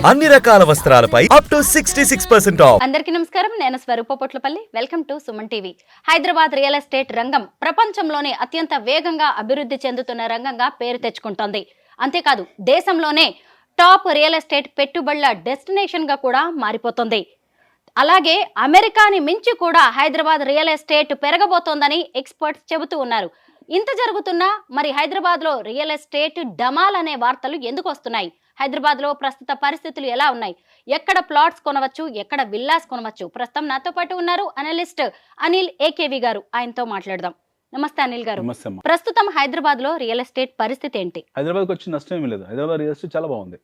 అన్ని రకాల వస్త్రాలపై up to 66% of. అందరికీ నమస్కారం. నేను Swaroopa Potlapalli. Welcome to Suman TV. Hyderabad real estate రంగం ప్రపంచంలోనే అత్యంత వేగంగా అభివృద్ధి చెందుతున్న రంగంగా పేరు తెచ్చుకుంటోంది. అంతేకాదు దేశంలోనే టాప్ రియల్ ఎస్టేట్ పెట్టుబడుల డెస్టినేషన్ గా కూడా మారిపోతుంది. అలాగే అమెరికాని మించి కూడా హైదరాబాద్ రియల్ ఎస్టేట్ పెరగబోతోందని ఎక్స్పర్ట్స్ చెబుతూ ఉన్నారు. ఇంత జరుగుతున్నా మరి హైదరాబాద్ లో రియల్ ఎస్టేట్ డమాల్ అనే వార్తలు ఎందుకు వస్తున్నాయి? హైదరాబాద్ లో ప్రస్తుత పరిస్థితులు ఎలా ఉన్నాయి? ఎక్కడ ప్లాట్స్ కొనవచ్చు, ఎక్కడ విల్లాస్ కొనవచ్చు? ప్రస్తుతం నాతో పాటు ఉన్నారు అనలిస్ట్ అనిల్ ఏకేవి గారు. ఆయనతో మాట్లాడదాం. నమస్తే అనిల్ గారు. ప్రస్తుతం హైదరాబాద్ లో రియల్ ఎస్టేట్ పరిస్థితి ఏంటి? హైదరాబాద్కి వచ్చిన నష్టం ఏమీ లేదు. హైదరాబాద్ రియల్ ఎస్టేట్ చాలా బాగుంది.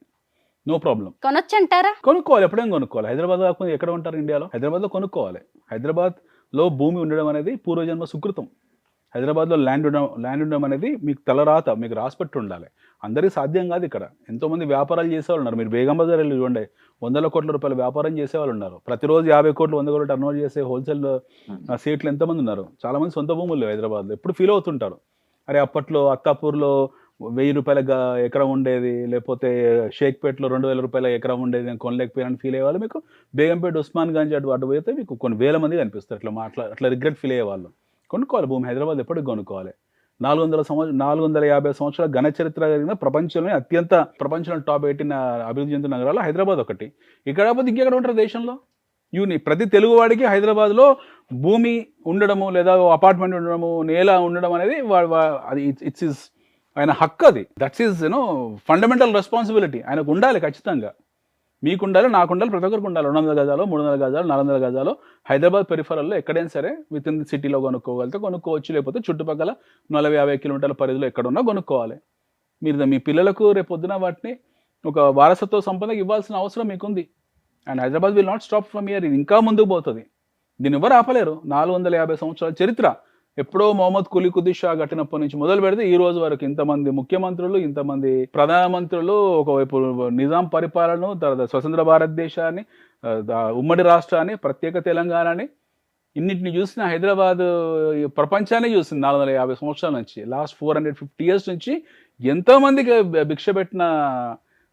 No problem. కొనొచ్చు అంటారా? కొనుక్కోవాలి. ఎప్పుడైనా కొనుక్కోవాలి. హైదరాబాద్ కాకుండా ఎక్కడ ఉంటారు ఇండియాలో? హైదరాబాద్లో కొనుక్కోవాలి. హైదరాబాద్లో భూమి ఉండడం అనేది పూర్వజన్మ సుకృతం. హైదరాబాద్లో ల్యాండ్ ఉండడం అనేది మీకు తలరాత, మీకు రాసిపెట్టి ఉండాలి. అందరికీ సాధ్యం కాదు. ఇక్కడ ఎంతోమంది వ్యాపారాలు చేసేవాళ్ళు ఉన్నారు. మీరు బేగం బజార్ వెళ్ళి చూడండి, 100 కోట్ల రూపాయల వ్యాపారం చేసేవాళ్ళు ఉన్నారు. ప్రతిరోజు 50 కోట్లు 100 కోట్లు టర్న్ ఓవర్ చేసే హోల్సేల్ సీట్లు ఎంతమంది ఉన్నారు? చాలామంది సొంత భూములు హైదరాబాద్లో. ఎప్పుడు ఫీల్ అవుతుంటారు, అరే అప్పట్లో అత్తాపూర్లో 1000 రూపాయల ఎకరం ఉండేది, లేకపోతే షేక్పేట్లో 2000 రూపాయల ఎకరం ఉండేది, నేను కొనలేకపోయానని ఫీల్ అయ్యేవాళ్ళు. మీకు బేగంపేట ఉస్మాన్ గంజ్ అటు పోతే మీకు కొన్ని వేల మంది కనిపిస్తారు. అట్లా రిగ్రెట్ ఫీల్ అయ్యేవాళ్ళు. కొనుక్కోవాలి భూమి. హైదరాబాద్ ఎప్పటికి కొనుక్కోవాలి. 450 సంవత్సరాల ఘన చరిత్ర కలిగిన ప్రపంచంలోనే ప్రపంచంలో టాప్ 18 అభివృద్ధి చెందిన నగరాలు హైదరాబాద్ ఒకటి. ఇక్కడ కాకపోతే ఇంకెక్కడ ఉంటారు దేశంలో? ప్రతి తెలుగువాడికి హైదరాబాద్లో భూమి ఉండడము, లేదా అపార్ట్మెంట్ ఉండడము, నేల ఉండడం అనేది అది ఇట్స్ ఆయన హక్కు. అది దట్స్ ఈజ్ ఫండమెంటల్ రెస్పాన్సిబిలిటీ. ఆయనకు ఉండాలి ఖచ్చితంగా. మీకు ఉండాలి, నాకు ఉండాలి, ప్రతి ఒక్కరికి ఉండాలి. 200 గజాలు, 300 గజాలు, 400 గజాలు హైదరాబాద్ పెరిఫరల్లో ఎక్కడైనా సరే విత్ ఇన్ ది సిటీలో కొనుక్కోగలిగితే కొనుక్కోవచ్చు. లేకపోతే చుట్టుపక్కల 40-50 కిలోమీటర్ల పరిధిలో ఎక్కడున్నా కొనుక్కోవాలి. మీరు మీ పిల్లలకు రేపొద్దున వాటిని ఒక వారసత్వ సంపదకి ఇవ్వాల్సిన అవసరం మీకుంది. And Hyderabad will not stop from here. ఇది ఇంకా ముందుకు పోతుంది. దీన్ని ఎవరు ఆపలేరు. 450 సంవత్సరాల చరిత్ర. ఎప్పుడో మొహమ్మద్ కులీ కుతుబ్ షా కట్టినప్పటి నుంచి మొదలు పెడితే ఈ రోజు వరకు ఇంతమంది ముఖ్యమంత్రులు, ఇంతమంది ప్రధానమంత్రులు, ఒకవైపు నిజాం పరిపాలన, తర్వాత స్వతంత్ర భారతదేశాన్ని, ఉమ్మడి రాష్ట్రాన్ని, ప్రత్యేక తెలంగాణని, ఇన్నింటిని చూసిన హైదరాబాద్ ప్రపంచాన్ని చూసింది 450 సంవత్సరాల నుంచి. లాస్ట్ 450 years నుంచి ఎంతోమందికి భిక్ష పెట్టిన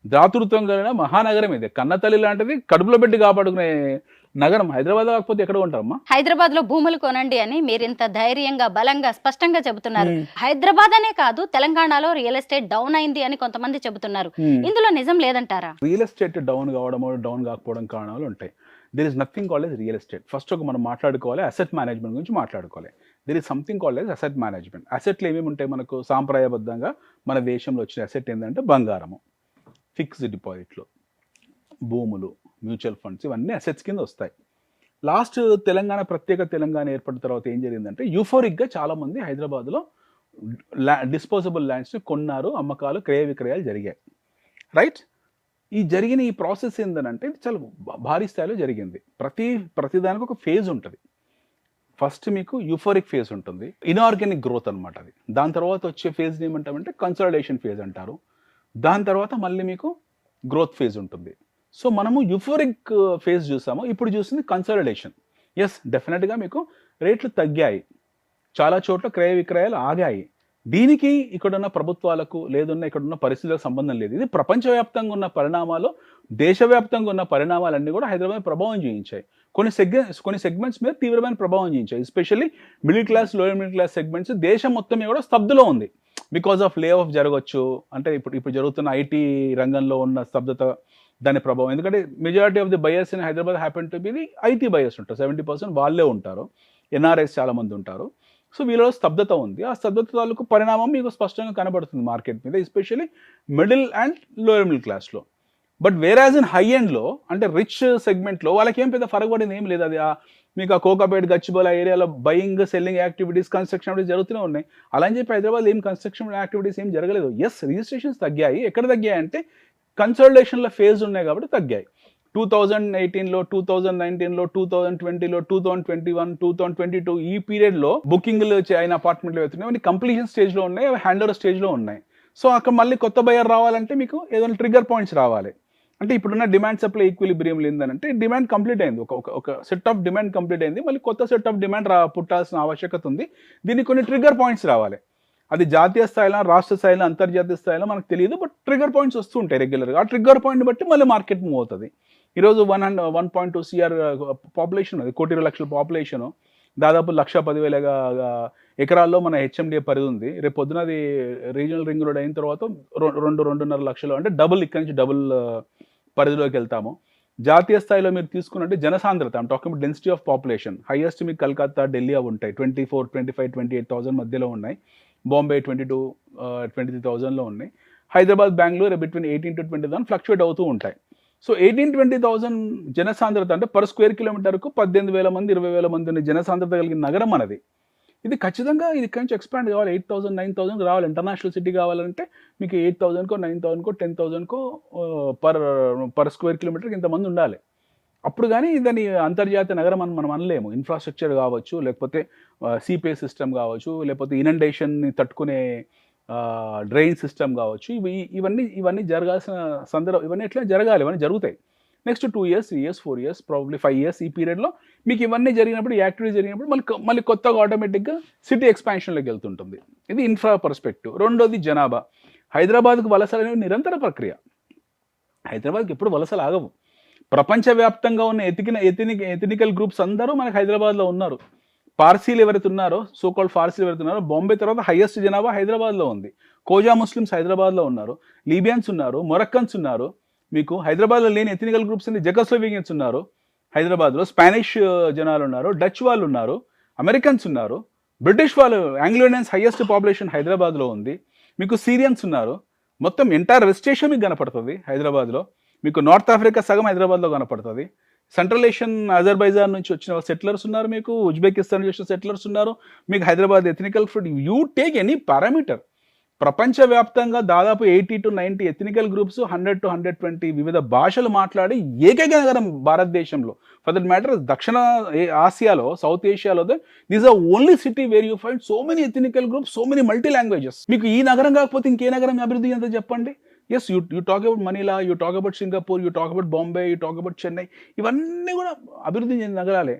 దాతృత్వం కలిగిన మహానగరం ఇది. కన్నతల్లి లాంటిది, కడుపులో పెట్టి కాపాడుకునే నగరం హైదరాబాద్. కాకపోతే ఎక్కడ ఉంటారమ్మా? హైదరాబాద్ లో భూములు కొనండి అని మీరు ఇంత ధైర్యంగా, బలంగా, స్పష్టంగా చెబుతున్నారు. హైదరాబాద్ అనే కాదు, తెలంగాణలో రియల్ ఎస్టేట్ డౌన్ అయింది అని కొంతమంది చెబుతున్నారు. ఇందులో నిజం లేదంటారా? రియల్ ఎస్టేట్ డౌన్ కావడమో, డౌన్ కాకపోవడం కారణాలు ఉంటాయి. There is nothing called as real estate. First మనం మాట్లాడుకోవాలి, అసెట్ మేనేజ్మెంట్ గురించి మాట్లాడుకోవాలి. There is something called as asset management. అసెట్లు ఏమేమి ఉంటాయి మనకు? సాంప్రదాయబద్ధంగా మన దేశంలో వచ్చిన అసెట్ ఏంటంటే బంగారము, ఫిక్స్డ్ డిపాజిట్లు, భూములు, మ్యూచువల్ ఫండ్స్, ఇవన్నీ అసెట్స్ కింద వస్తాయి. లాస్ట్ ప్రత్యేక తెలంగాణ ఏర్పడిన తర్వాత ఏం జరిగిందంటే యూఫోరిక్గా చాలామంది హైదరాబాద్లో డిస్పోజబుల్ ల్యాండ్స్ని కొన్నారు, అమ్మకాలు, క్రయ విక్రయాలు జరిగాయి. రైట్? జరిగిన ఈ ప్రాసెస్ ఏంటంటే ఇది చాలా భారీ స్థాయిలో జరిగింది. ప్రతిదానికి ఒక ఫేజ్ ఉంటుంది. ఫస్ట్ మీకు యూఫోరిక్ ఫేజ్ ఉంటుంది, ఇన్ఆర్గానిక్ గ్రోత్ అనమాట అది. దాని తర్వాత వచ్చే ఫేజ్ని ఏమంటామంటే కన్సాలిడేషన్ ఫేజ్ అంటారు. దాని తర్వాత మళ్ళీ మీకు గ్రోత్ ఫేజ్ ఉంటుంది. సో మనము యూఫోరిక్ ఫేజ్ చూసాము, ఇప్పుడు చూసింది కన్సాలిడేషన్. ఎస్, డెఫినెట్గా మీకు రేట్లు తగ్గాయి, చాలా చోట్ల క్రయ విక్రయాలు ఆగాయి. దీనికి ఇక్కడున్న ప్రభుత్వాలకు లేదున్న ఇక్కడున్న పరిస్థితులకు సంబంధం లేదు. ఇది ప్రపంచవ్యాప్తంగా ఉన్న పరిణామాలు, దేశవ్యాప్తంగా ఉన్న పరిణామాలన్నీ కూడా హైదరాబాద్ ప్రభావం చూపించాయి. కొన్ని సెగ్మెంట్స్ మీద తీవ్రమైన ప్రభావం చూపించాయి. Especially middle class, lower middle class segments దేశం మొత్తం మీద కూడా స్తబ్దులో ఉంది. బికాస్ ఆఫ్ లే ఆఫ్ జరగవచ్చు, అంటే ఇప్పుడు జరుగుతున్న ఐటీ రంగంలో ఉన్న స్తబ్దత, దాని ప్రభావం. ఎందుకంటే majority of the buyers in Hyderabad happen to be the IT buyers ఉంటారు. 70% వాళ్ళే ఉంటారు. ఎన్ఆర్ఐస్ చాలామంది ఉంటారు. సో వీళ్ళలో స్తబ్దత ఉంది. ఆ స్తబ్దత తాలూకు పరిణామం మీకు స్పష్టంగా కనబడుతుంది మార్కెట్ మీద, especially middle and lower middle క్లాస్లో. బట్ వేరాజ్ ఇన్ హై ఎండ్లో, అంటే రిచ్ సెగ్మెంట్లో వాళ్ళకి ఏం పెద్ద ఫరక్ పడింది ఏం లేదు. అది మీకు ఆ కోకాపేట్, గచ్చిబౌలి ఏరియాలో buying, selling activities, construction activities జరుగుతూనే ఉన్నాయి. అలా అని చెప్పి హైదరాబాద్ ఏం కన్స్ట్రక్షన్ యాక్టివిటీస్ ఏం జరగలేదు. ఎస్, రిజిస్ట్రేషన్స్ తగ్గాయి. ఎక్కడ తగ్గాయి అంటే కన్సాలిడేషన్లో ఫేజ్ ఉన్నాయి కాబట్టి తగ్గాయి. 2018లో, 2019లో, 2020లో, 2021, 2022 ఈ పీరియడ్లో బుకింగ్లు అయిన అపార్ట్మెంట్లు వెళ్తున్నాయి. కంప్లీషన్ స్టేజ్లో ఉన్నాయి, హ్యాండ్ ఓవర్ స్టేజ్లో ఉన్నాయి. సో అక్కడ మళ్ళీ కొత్త బయర్ రావాలంటే మీకు ఏదైనా ట్రిగ్గర్ పాయింట్స్ రావాలి. అంటే ఇప్పుడున్న డిమాండ్ సప్లై ఈక్విలిబ్రియం లేదంటే డిమాండ్ కంప్లీట్ అయింది, ఒక సెట్ ఆఫ్ డిమాండ్ కంప్లీట్ అయింది. మళ్ళీ కొత్త సెట్ ఆఫ్ డిమాండ్ పుట్టాల్సిన ఆవశ్యకత ఉంది. దీనికి కొన్ని ట్రిగ్గర్ పాయింట్స్ రావాలి. అది జాతీయ స్థాయిలో, రాష్ట్ర స్థాయిలో, అంతర్జాతీయ స్థాయిలో మనకు తెలియదు. బట్ ట్రిగ్గర్ పాయింట్స్ వస్తూ ఉంటాయి రెగ్యులర్గా. ఆ ట్రిగ్గర్ పాయింట్ బట్టి మళ్ళీ మార్కెట్ మూవ్ అవుతుంది. ఈరోజు 1.2 CR పాపులేషన్, అది 1,20,00,000 పాపులేషను, దాదాపు 1,10,000 ఎకరాల్లో మన హెచ్ఎండిఏ పరిధి ఉంది. రేపు పొద్దున అది రీజనల్ రింగ్ రోడ్ అయిన తర్వాత 2.5 లక్షలు, అంటే డబుల్, ఇక్కడి నుంచి డబుల్ పరిధిలోకి వెళ్తాము. జాతీయ స్థాయిలో మీరు తీసుకున్నట్టే జనసాంద్రత, I'm talking about density of population, highest మీకు కలకత్తా, ఢిల్లీ అవి ఉంటాయి. 24, 25, 28,000 మధ్యలో ఉన్నాయి. బాంబే 22, 23,000లో ఉన్నాయి. Hyderabad, Bengaluru between 18 to 20,000 fluctuate అవుతూ ఉంటాయి. సో 18-20,000 జనసాంద్రత అంటే పర్ స్క్వేర్ కిలోమీటర్కు 18,000 మంది, 20,000 మంది జనసాంద్రత కలిగిన నగరం మనది. ఇది ఖచ్చితంగా ఇది ఇక్కడి నుంచి ఎక్స్పాండ్ కావాలి. 8,000, 9,000 రావాలి. ఇంటర్నేషనల్ సిటీ కావాలంటే మీకు 8,000కో, 9,000కో, 10,000కో పర్ స్క్వేర్ కిలోమీటర్కి ఇంతమంది ఉండాలి. అప్పుడు కానీ దాన్ని అంతర్జాతీయ నగరం మనం అనలేము. ఇన్ఫ్రాస్ట్రక్చర్ కావచ్చు, లేకపోతే సిపే సిస్టమ్ కావచ్చు, లేకపోతే ఇనండేషన్ని తట్టుకునే డ్రైన్ సిస్టమ్ కావచ్చు. ఇవన్నీ జరగాల్సిన సందర్భం, ఇవన్నీ ఎట్లా జరగాలి, ఇవన్నీ జరుగుతాయి. Next 2 years, 3 years, 4 years, probably 5 years ఈ పీరియడ్లో మీకు ఇవన్నీ జరిగినప్పుడు, యాక్టివిటీ జరిగినప్పుడు మళ్ళీ కొత్తగా ఆటోమేటిక్గా సిటీ ఎక్స్పాన్షన్లోకి వెళ్తుంటుంది. ఇది ఇన్ఫ్రా పర్స్పెక్టివ్. రెండోది జనాభా. హైదరాబాద్కు వలసలు అనేవి నిరంతర ప్రక్రియ. హైదరాబాద్కి ఎప్పుడు వలసలు ఆగవు. ప్రపంచవ్యాప్తంగా ఉన్న ఎథనికల్ గ్రూప్స్ అందరూ మనకు హైదరాబాద్లో ఉన్నారు. పార్సీలు ఎవరైతే ఉన్నారో, సోకాల్డ్ పార్సీలు ఎవరైతే ఉన్నారో, బాంబే తర్వాత హైయెస్ట్ జనాభా హైదరాబాద్లో ఉంది. కోజా ముస్లిమ్స్ హైదరాబాద్లో ఉన్నారు, లీబియన్స్ ఉన్నారు, మొరక్కన్స్ ఉన్నారు. మీకు హైదరాబాద్లో లేని ఎథనికల్ గ్రూప్స్ అన్ని జెకోస్లోవేకియన్స్ ఉన్నారు హైదరాబాద్లో, స్పానిష్ జనాలు ఉన్నారు, డచ్ వాళ్ళు ఉన్నారు, అమెరికన్స్ ఉన్నారు, బ్రిటిష్ వాళ్ళు, ఆంగ్లో ఇండియన్స్ హైయెస్ట్ పాపులేషన్ హైదరాబాద్లో ఉంది. మీకు సీరియన్స్ ఉన్నారు. మొత్తం ఎంటైర్ వెస్ట్ ఏషియా మీకు కనపడుతుంది హైదరాబాద్లో. మీకు నార్త్ ఆఫ్రికా సగం హైదరాబాద్లో కనపడుతుంది. సెంట్రల్ ఏషియన్, అజర్బైజాన్ నుంచి వచ్చిన సెటిలర్స్ ఉన్నారు, మీకు ఉజ్బెకిస్తాన్ నుంచి వచ్చిన సెటిలర్స్ ఉన్నారు, మీకు Hyderabad ఎథనికల్ food. You take any parameter, ప్రపంచవ్యాప్తంగా దాదాపు 80 to 90 ఎథనికల్ గ్రూప్స్, 100 to 120 వివిధ భాషలు మాట్లాడి ఏకైక నగరం భారతదేశంలో, ఫర్ దట్ మ్యాటర్ దక్షిణ ఆసియాలో, సౌత్ ఏషియాలో, this are only city where you find so many ethnical groups, so many multi languages. మీకు ఈ నగరం కాకపోతే ఇంకే నగరం అభివృద్ధి ఎంత చెప్పండి? Yes, you talk about Manila, you talk about Singapore, you talk about Bombay, you talk about Chennai, ఇవన్నీ కూడా అభివృద్ధి చెందిన నగరాలే.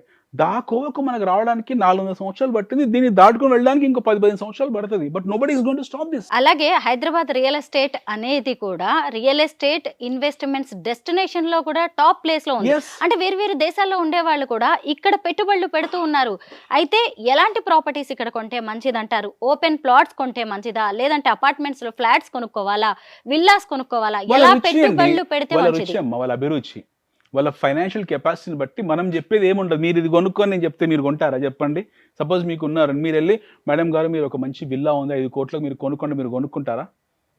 కోవకు మనకు రావడానికి 400 సంవత్సరాలు పట్టింది. దీన్ని దాటుకుని వెళ్ళడానికి ఇంకో 10-15 సంవత్సరాలు పడుతుంది. But nobody is going to stop this. అలాగే హైదరాబాద్ రియల్ ఎస్టేట్ అనేది కూడా రియల్ ఎస్టేట్ ఇన్వెస్ట్మెంట్స్ డెస్టినేషన్ లో కూడా టాప్ ప్లేస్ లో ఉంది. అంటే వేరు దేశాల్లో ఉండే వాళ్ళు కూడా ఇక్కడ పెట్టుబడులు పెడుతూ ఉన్నారు. అయితే ఎలాంటి ప్రాపర్టీస్ ఇక్కడ కొంటే మంచిది అంటారు? ఓపెన్ ప్లాట్స్ కొంటే మంచిదా, లేదంటే అపార్ట్మెంట్స్ లో ఫ్లాట్స్ కొనుక్కోవాలా, విల్లాస్ కొనుక్కోవాలా? ఎలా పెట్టుబడులు పెడితే మంచిది? వాళ్ళ అభిరుచి, వాళ్ళ ఫైనాన్షియల్ కెపాసిటీని బట్టి మనం చెప్పేది ఏముండదు. మీరు ఇది కొనుక్కొని నేను చెప్తే మీరు కొంటారా చెప్పండి? సపోజ్ మీకు ఉన్నారు, మీరు వెళ్ళి మేడం గారు మీరు ఒక మంచి విల్లా ఉంది 5 కోట్లకు మీరు కొనుక్కోండి, మీరు కొనుక్కుంటారా?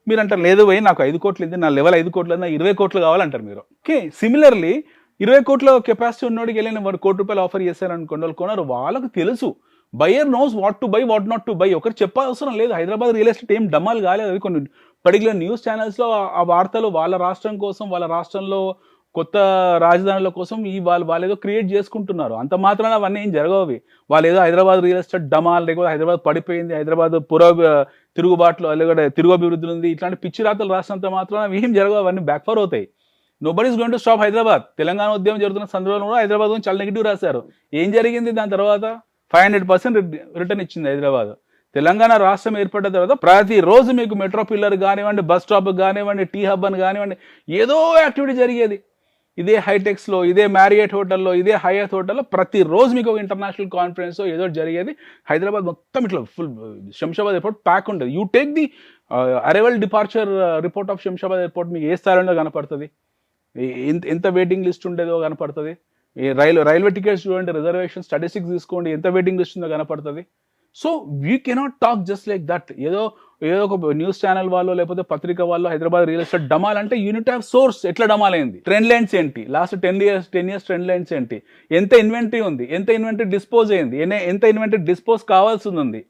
మీరు అంటారు లేదు పోయి నాకు 5 కోట్లు ఇది, నా లెవెల్ 5 కోట్లు, నా 20 కోట్లు కావాలంటారు మీరు. ఓకే, సిమిలర్లీ 20 కోట్ల కెపాసిటీ ఉన్నోడికి వెళ్ళిన వాడు ₹1 ఆఫర్ చేశారు అనుకోండి, వాళ్ళు కొన్నారు. వాళ్ళకు తెలుసు, buyer knows what to buy, what not to buy. ఒకరు చెప్పాల్సిన లేదు. హైదరాబాద్ రియల్ ఎస్టేట్ ఏం డమాలు కాలేదు. అది కొన్ని పర్టికులర్ న్యూస్ ఛానల్స్లో ఆ వార్తలు వాళ్ళ రాష్ట్రం కోసం, వాళ్ళ రాష్ట్రంలో కొత్త రాజధానుల కోసం వాళ్ళు ఏదో క్రియేట్ చేసుకుంటున్నారు. అంత మాత్రాన అవన్నీ ఏం జరగవి. వాళ్ళు ఏదో హైదరాబాద్ రియల్ ఎస్టేట్ డమాల్, లేకపోతే హైదరాబాద్ పడిపోయింది, హైదరాబాద్ తిరుగుబాట్లు, లేకపోతే తిరుగు అభివృద్ధులు ఉంది, ఇట్లాంటి పిచ్చి రాతలు రాసినంత మాత్రాన ఏం జరగవు. అవన్నీ బ్యాక్ఫైర్ అవుతాయి. Nobody is going to stop Hyderabad. Telangana ఉద్యమం జరుగుతున్న సందర్భంలో కూడా హైదరాబాద్ గురించి చాలా నెగిటివ్ రాశారు. ఏం జరిగింది? దాని తర్వాత 500% రిటర్న్ ఇచ్చింది హైదరాబాద్. తెలంగాణ రాష్ట్రం ఏర్పడిన తర్వాత ప్రతిరోజు మీకు మెట్రో పిల్లర్ కానివ్వండి, బస్ స్టాప్ కానివ్వండి, టీ హబ్ అని కానివ్వండి, ఏదో యాక్టివిటీ జరిగేది. ఇదే హైటెక్స్లో, ఇదే మ్యారియట్ హోటల్లో, ఇదే హయత్ హోటల్లో ప్రతిరోజు మీకు ఒక ఇంటర్నేషనల్ కాన్ఫరెన్స్ ఏదో జరిగేది. హైదరాబాద్ మొత్తం ఇట్లా ఫుల్, శంషాబాద్ ఎయిర్పోర్ట్ ప్యాక్ ఉండేది. You take the arrival departure report of Shamshabad airport, మీకు ఏ స్థాయిలో కనపడుతుంది, ఎంత వెయిటింగ్ లిస్ట్ ఉండేదో కనపడుతుంది. రైల్వే టికెట్స్ చూడండి, రిజర్వేషన్ స్టాటిస్టిక్స్ తీసుకోండి, ఎంత వెయిటింగ్ లిస్ట్ ఉందో కనపడుతుంది. So we cannot talk just like that. ఏదో ఒక న్యూస్ ఛానల్ వాళ్ళు లేకపోతే పత్రిక వాళ్ళు హైదరాబాద్ రియల్ ఎస్టేట్ డమాల్ అంటే యూనిట్ ఆఫ్ సోర్స్ ఎట్లా డమాల్ అయింది, ట్రెండ్ లైన్స్ ఏంటి, లాస్ట్ 10 years ట్రెండ్ లైన్స్ ఏంటి, ఎంత ఇన్వెంటరీ ఉంది, ఎంత ఇన్వెంటరీ డిస్పోజ్ అయింది, ఎంత ఇన్వెంటరీ డిస్పోజ్ కావాల్సి ఉంది,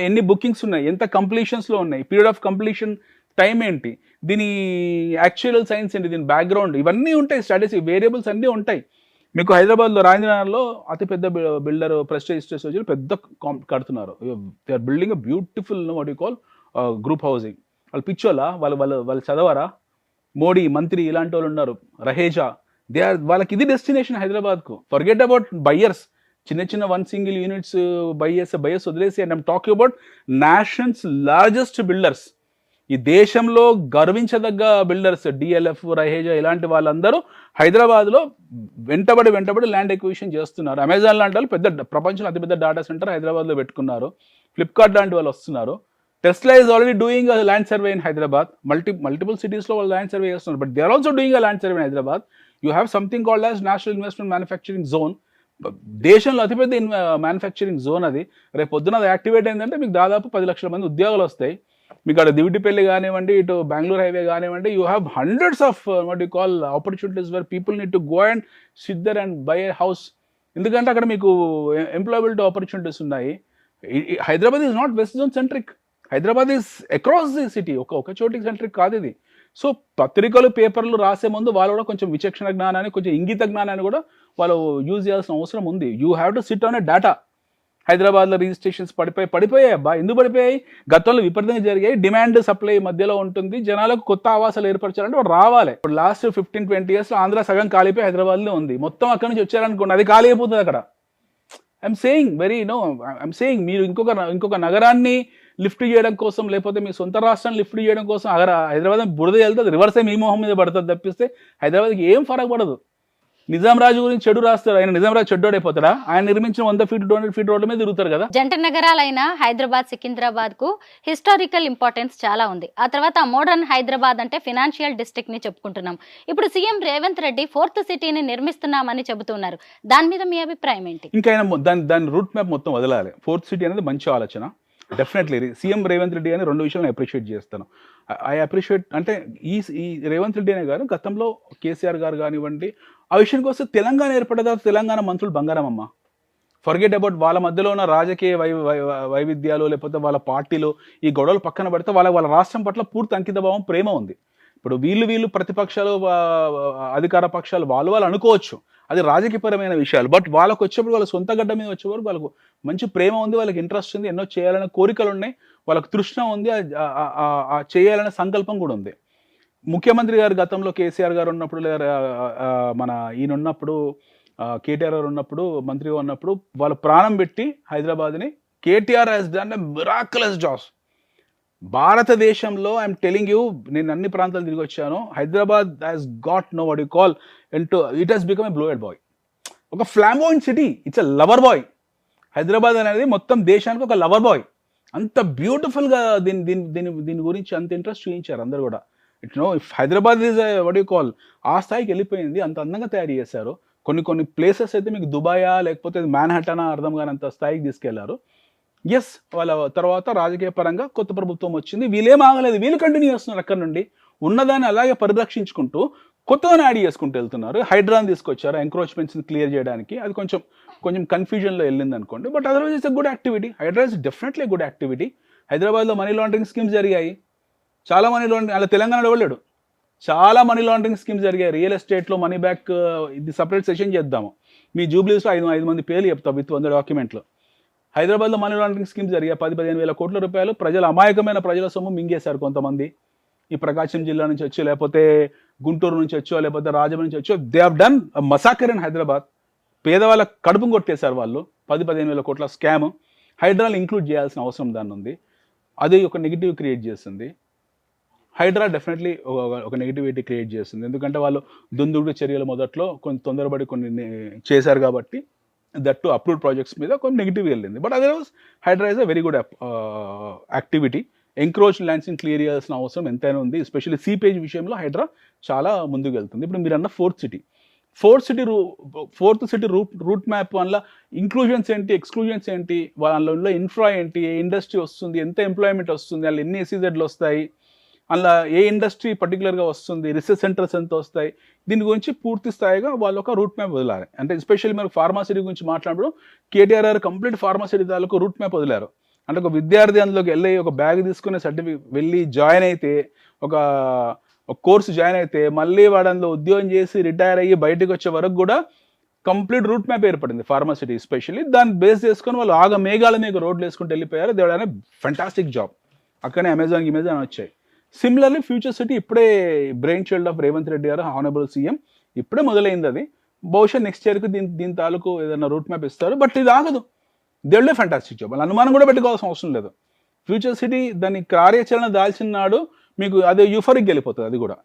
ఎన్ని బుకింగ్స్ ఉన్నాయి, ఎంత కంప్లీషన్స్లో ఉన్నాయి, పీరియడ్ ఆఫ్ కంప్లీషన్ టైం ఏంటి, దీని యాక్చువల్ సైన్స్ ఏంటి, దీని బ్యాక్గ్రౌండ్, ఇవన్నీ ఉంటాయి. స్టాటిస్టిక్ వేరియబుల్స్ అన్నీ ఉంటాయి. మీకు హైదరాబాద్లో రాజేంద్రనగర్లో అతిపెద్ద బిల్డర్ ప్రెస్టేజ్ ఎస్టేట్స్ వచ్చి పెద్ద కడుతున్నారు. They are building a beautiful what you call group housing. వాళ్ళు పిచ్చోళ్ళా? వాళ్ళు చదవరా? మోడీ మంత్రి ఇలాంటి వాళ్ళు ఉన్నారు, రహేజా, వాళ్ళకి ఇది డెస్టినేషన్ హైదరాబాద్కు. Forget about buyers. చిన్న చిన్న 1 సింగిల్ యూనిట్స్ బైఎస్ వదిలేసి, and I'm talking about nations largest builders. ఈ దేశంలో గర్వించదగ్గ బిల్డర్స్, డిఎల్ఎఫ్, రహేజా ఇలాంటి వాళ్ళందరూ హైదరాబాద్లో వెంటబడి ల్యాండ్ ఎక్విజిషన్ చేస్తున్నారు. అమెజాన్ లాంటి వాళ్ళు ప్రపంచంలో అతిపెద్ద డేటా సెంటర్ హైదరాబాద్లో పెట్టుకున్నారు. ఫ్లిప్కార్ట్ లాంటి వాళ్ళు వస్తున్నారు. Tesla is already doing land survey in Hyderabad. Multiple సిటీస్లో వాళ్ళు ల్యాండ్ సర్వే చేస్తున్నారు. But they are also doing land survey in Hyderabad. You have something called as national investment manufacturing zone. దేశంలో అతిపెద్ద మ్యానుఫ్యాక్చరింగ్ జోన్ అది. రేపు పొద్దున అది యాక్టివేట్ అయిందంటే మీకు దాదాపు 10 లక్షల మంది ఉద్యోగాలు వస్తాయి. మీకు అక్కడ దివిటిపల్లి కానివ్వండి, ఇటు బెంగళూరు హైవే కానివ్వండి, you have hundreds of what you call opportunities where people need to go and sit there and buy a house. ఎందుకంటే అక్కడ మీకు ఎంప్లాయబిలిటీ ఆపర్చునిటీస్ ఉన్నాయి. Hyderabad is not west zone centric. Hyderabad is across the city. ఒక చోటికి centric కాదు ఇది. So పత్రికలు, పేపర్లు రాసే ముందు వాళ్ళు కూడా కొంచెం విచక్షణ జ్ఞానాన్ని, కొంచెం ఇంగిత జ్ఞానాన్ని కూడా వాళ్ళు యూజ్ చేయాల్సిన అవసరం ఉంది. You have to SIT on a data. హైదరాబాద్లో రిజిస్ట్రేషన్స్ పడిపోయాయి అబ్బా. ఎందుకు పడిపోయాయి? గతంలో విపరీతంగా జరిగాయి. డిమాండ్ సప్లై మధ్యలో ఉంటుంది. జనాలకు కొత్త ఆవాసాలు ఏర్పరచాలంటే వాడు రావాలి. ఇప్పుడు లాస్ట్ 15-20 yearsలో ఆంధ్ర సగం ఖాళీపోయి హైదరాబాద్లో ఉంది. మొత్తం అక్కడి నుంచి వచ్చారనుకోండి, అది ఖాళీ అయిపోతుంది అక్కడ. ఐఎమ్ సేయింగ్ మీరు ఇంకొక నగరాన్ని లిఫ్ట్ చేయడం కోసం, లేకపోతే మీ సొంత రాష్ట్రాన్ని లిఫ్ట్ చేయడం కోసం హైదరాబాద్ బురద వెళ్తుంది, రివర్స్ మీ మొహం మీద పడుతుంది తప్పిస్తే హైదరాబాద్కి ఏం ఫరక్ పడదు. నిజాం రాజు గురించి చెడు రాస్తారు. ఆయన నిజాం రాజు చెడ్డోడైపోతాడా? ఆయన నిర్మించిన 100 feet 200 feet రోడ్ల మీద తిరుగుతారు కదా. జంట నగరాలైన హైదరాబాద్, సికింద్రాబాద్ కు హిస్టారికల్ ఇంపార్టెన్స్ చాలా ఉంది. ఆ తర్వాత మోడర్న్ హైదరాబాద్ అంటే ఫినాన్షియల్ డిస్ట్రిక్ట్ ని చెప్పుకుంటున్నాం. ఇప్పుడు సీఎం రేవంత్ రెడ్డి 4th సిటీని నిర్మిస్తున్నామని చెబుతున్నారు. దాని మీద మీ అభిప్రాయం ఏంటి? ఇంకా దాని రూట్ మ్యాప్ మొత్తం వదలాలి. 4th సిటీ అనేది మంచి ఆలోచన. డెఫినెట్లీ సీఎం రేవంత్ రెడ్డి అని 2 విషయాలు అప్రిషియేట్ చేస్తాను. ఐ అప్రిషియేట్ అంటే ఈ రేవంత్ రెడ్డి అనే గారు గతంలో కేసీఆర్ గారు కానివ్వండి, ఆ విషయానికి వస్తే తెలంగాణ ఏర్పడ్డ తర్వాత తెలంగాణ మంత్రులు బంగారం అమ్మ. ఫర్గెట్ అబౌట్ వాళ్ళ మధ్యలో ఉన్న రాజకీయ వైవిధ్యాలు, లేకపోతే వాళ్ళ పార్టీలు, ఈ గొడవలు పక్కన పెడితే వాళ్ళ రాష్ట్రం పట్ల పూర్తి అంకితభావం, ప్రేమ ఉంది. ఇప్పుడు వీళ్ళు ప్రతిపక్షాలు, అధికార పక్షాలు వాళ్ళు అనుకోవచ్చు, అది రాజకీయపరమైన విషయాలు. బట్ వాళ్ళకు వచ్చేప్పుడు, వాళ్ళ సొంత గడ్డ మీద వచ్చేవారు వాళ్ళకు మంచి ప్రేమ ఉంది, వాళ్ళకి ఇంట్రెస్ట్ ఉంది, ఎన్నో చేయాలనే కోరికలు ఉన్నాయి, వాళ్ళకు తృష్ణ ఉంది, చేయాలనే సంకల్పం కూడా ఉంది. ముఖ్యమంత్రి గారు గతంలో కేసీఆర్ గారు ఉన్నప్పుడు, లేదా మన ఈయన ఉన్నప్పుడు, కేటీఆర్ గారు ఉన్నప్పుడు, మంత్రిగా ఉన్నప్పుడు వాళ్ళు ప్రాణం పెట్టి హైదరాబాద్ని, KTR has done a miraculous jobs. భారతదేశంలో ఐఎమ్ టెలింగ్ యూ, నేను అన్ని ప్రాంతాలు తిరిగి వచ్చాను. Hyderabad has got no what you call it has become a blue eyed boy. ఒక flamboyant city, it's a lover boy. Hyderabad అనేది మొత్తం దేశానికి ఒక లవర్ బాయ్. అంత బ్యూటిఫుల్గా దీని గురించి అంత ఇంట్రెస్ట్ చూపించారు అందరు కూడా. Hyderabad is what you call ఆ స్థాయికి వెళ్ళిపోయింది. అంత అందంగా తయారు చేశారు. కొన్ని ప్లేసెస్ అయితే మీకు దుబాయా, లేకపోతే మ్యాన్హట్టనా అర్థం కానంత స్థాయికి తీసుకెళ్లారు. ఎస్, వాళ్ళ తర్వాత రాజకీయ పరంగా కొత్త ప్రభుత్వం వచ్చింది. వీళ్ళేం ఆగలేదు, వీళ్ళు కంటిన్యూ చేస్తున్నారు. అక్కడ నుండి ఉన్నదాన్ని అలాగే పరిరక్షించుకుంటూ కొత్తగా యాడ్ చేసుకుంటూ వెళ్తున్నారు. హైడ్రాని తీసుకొచ్చారు ఎంక్రోచ్మెంట్స్ని క్లియర్ చేయడానికి. అది కొంచెం కన్ఫ్యూజన్లో వెళ్ళింది అనుకోండి. But otherwise it's a good activity. Hydraa is definitely good activity. హైదరాబాద్లో మనీ లాండరింగ్ స్కీమ్స్ జరిగాయి, చాలా మనీ లాండరింగ్. అలా తెలంగాణలో వెళ్ళాడు, చాలా మనీ లాండరింగ్ స్కీమ్స్ జరిగాయి. రియల్ ఎస్టేట్లో మనీ బ్యాక్, ఇది సపరేట్ సెషన్ చేద్దాము. మీ జూబ్లీస్లో 5 మంది పేర్లు చెప్తాం విత్ 100 డాక్యుమెంట్లు. హైదరాబాద్లో మనీ లాండరింగ్ స్కీమ్స్ జరిగాయి. 10-15 వేల కోట్ల రూపాయలు అమాయకమైన ప్రజల సొమ్ము మింగేశారు కొంతమంది. ఈ ప్రకాశం జిల్లా నుంచి వచ్చి, లేకపోతే గుంటూరు నుంచి వచ్చో, లేకపోతే రాజమండ్రి నుంచి వచ్చో, they have done massacre in Hyderabad. పేదవాళ్ళ కడుపు కొట్టేశారు వాళ్ళు. 10-15 వేల కోట్ల స్కామ్. హైడ్రాని ఇంక్లూడ్ చేయాల్సిన అవసరం దాన్ని ఉంది. అది ఒక నెగిటివ్ క్రియేట్ చేస్తుంది. హైడ్రా డెఫినెట్లీ ఒక నెగిటివిటీ క్రియేట్ చేస్తుంది. ఎందుకంటే వాళ్ళు దుందుడు చర్యలు మొదట్లో తొందరపడి కొన్ని చేశారు కాబట్టి, దట్ టు అప్రూవ్డ్ ప్రాజెక్ట్స్ మీద కొన్ని నెగిటివ్ వెళ్ళింది. But otherwise Hydraa is a very good activity. Encroach ల్యాండ్స్ని క్లియర్ చేయాల్సిన అవసరం ఎంతైనా ఉంది. ఎస్పెషల్లీ సీపేజ్ విషయంలో హైడ్రా చాలా ముందుకు వెళ్తుంది. ఇప్పుడు మీరు అన్న ఫోర్త్ సిటీ రూట్ మ్యాప్ వల్ల ఇంక్లూజన్స్ ఏంటి, ఎక్స్క్లూజన్స్ ఏంటి, వాళ్ళలో ఇన్ఫ్రా ఏంటి, ఏ ఇండస్ట్రీ వస్తుంది, ఎంత ఎంప్లాయ్మెంట్ వస్తుంది, వాళ్ళు ఎన్ని ఎస్ఈజెడ్లు వస్తాయి, అలా ఏ ఇండస్ట్రీ పర్టికులర్గా వస్తుంది, రీసెర్చ్ సెంటర్స్ ఎంత వస్తాయి, దీని గురించి పూర్తి స్థాయిగా వాళ్ళు ఒక రూట్ మ్యాప్ వదిలారు. అంటే ఎస్పెషల్లీ మనకు ఫార్మాసిటీ గురించి మాట్లాడినప్పుడు కేటీఆర్ గారు కంప్లీట్ ఫార్మాసిటీ తాలూకు రూట్ మ్యాప్ వదిలారు. అంటే ఒక విద్యార్థి అందులోకి వెళ్ళి ఒక బ్యాగ్ తీసుకునే వెళ్ళి జాయిన్ అయితే, ఒక కోర్సు జాయిన్ అయితే, మళ్ళీ వాడు అందులో ఉద్యోగం చేసి రిటైర్ అయ్యి బయటకు వచ్చే వరకు కూడా కంప్లీట్ రూట్ మ్యాప్ ఏర్పడింది ఫార్మాసిటీ. ఎస్పెషల్లీ దాన్ని బేస్ చేసుకొని వాళ్ళు మేఘాల మీద రోడ్లు వేసుకుంటూ వెళ్ళిపోయారు. దే వాడ్ ఫెంటాస్టిక్ జాబ్. అక్కడనే అమెజాన్ వచ్చాయి. సిమిలర్లీ ఫ్యూచర్ సిటీ ఇప్పుడే brain child of Revanth Reddy గారు, హానరబుల్ సీఎం, ఇప్పుడే మొదలైంది. అది బహుశా నెక్స్ట్ ఇయర్కి దీని తాలూకు ఏదైనా రూట్ మ్యాప్ ఇస్తారు. బట్ ఇది ఆగదు. They fantastic job. వాళ్ళు అనుమానం కూడా పెట్టుకోవాల్సిన అవసరం లేదు. ఫ్యూచర్ సిటీ దాని కార్యాచరణ దాల్చిన నాడు మీకు అదే యూఫరిక్ వెళ్ళిపోతుంది అది కూడా.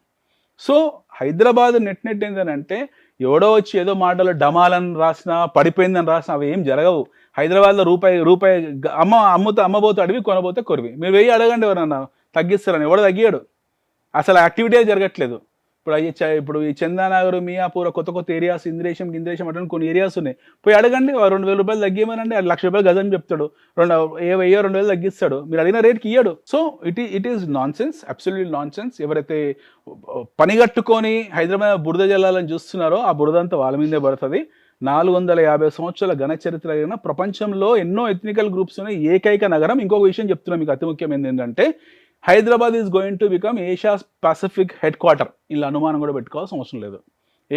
సో హైదరాబాద్ నెట్ ఏంటంటే ఎవడో వచ్చి ఏదో మాటలో డమాలని రాసినా పడిపోయిందని రాసినా అవి ఏం జరగవు. హైదరాబాద్లో రూపాయి అమ్మబోతే అడివి కొనబోతే కొరివి. మీరు 1000 అడగండి ఎవరన్నా తగ్గిస్తారని, ఎవడో తగ్గాడు. అసలు యాక్టివిటీ జరగట్లేదు. ఇప్పుడు ఈ చందానగర్, మియాపూర్, కొత్త ఏరియాస్, ఇంద్రేశం అటువంటి కొన్ని ఏరియాస్ ఉన్నాయి. పోయి అడగండి, 2000 రూపాయలు తగ్గియమనండి, 1,00,000 రూపాయలు గజని చెప్తాడు, 1000-2000 తగ్గిస్తాడు. మీరు అడిగిన రేట్కి ఇయ్యడు. So it is nonsense, absolutely nonsense. ఎవరైతే పనిగట్టుకొని హైదరాబాద్ బురద జల్లాలని చూస్తున్నారో ఆ బురద అంతా వాళ్ళ మీదే పడుతుంది. 450 సంవత్సరాల ఘన చరిత్ర అయిన ప్రపంచంలో ఎన్నో ఎథనికల్ గ్రూప్స్ ఉన్నాయి ఏకైక నగరం. ఇంకొక విషయం చెప్తున్నా మీకు, అతి ముఖ్యమైనది ఏంటంటే Hyderabad is going to become Asia Pacific head quarter. ఇలా అనుమానం కూడా పెట్టుకోవాల్సిన అవసరం లేదు.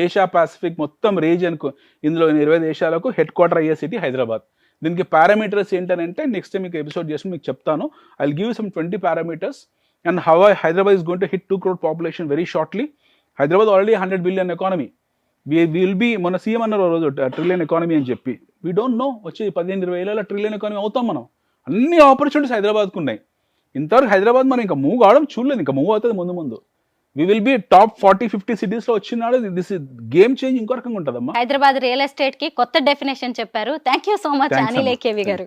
ఏషియా పసిఫిక్ మొత్తం రీజియన్కు, ఇందులో 20 దేశాలకు హెడ్ క్వార్టర్ అయ్యే సిటీ హైదరాబాద్. దీనికి పారామీటర్స్ ఏంటంటే నెక్స్ట్ టైం మీకు ఎపిసోడ్ చేసి మీకు చెప్తాను. I will give some 20 parameters and how Hyderabad is going to hit 2 crore population very shortly. Hyderabad already 100 billion economy. Will be, మన సీఎం అన్నారు రోజు ట్రిలియన్ ఎకానమీ అని చెప్పి. వీ డోంట్ నో, వచ్చి 15-20 ఏళ్ళ ట్రిలియన్ ఎకానమీ అవుతాం మనం. అన్ని ఆపర్చునిటీస్ హైదరాబాద్కు ఉన్నాయి. ఇంతవరకు హైదరాబాద్ మనం ఇంకా మూవ్ కావడం చూడలేదు, ఇంకా మూవ్ అవుతుంది ముందు. వి విల్ బి టాప్ 40-50 సిటీస్లో వచ్చినాడు. దిస్ గేమ్ చేంజ్ ఇంకో రకంగా ఉంటుందమ్మా. హైదరాబాద్ రియల్ ఎస్టేట్ కి కొత్త డెఫినేషన్ చెప్పారు. Thank you so much Anil AKV గారు.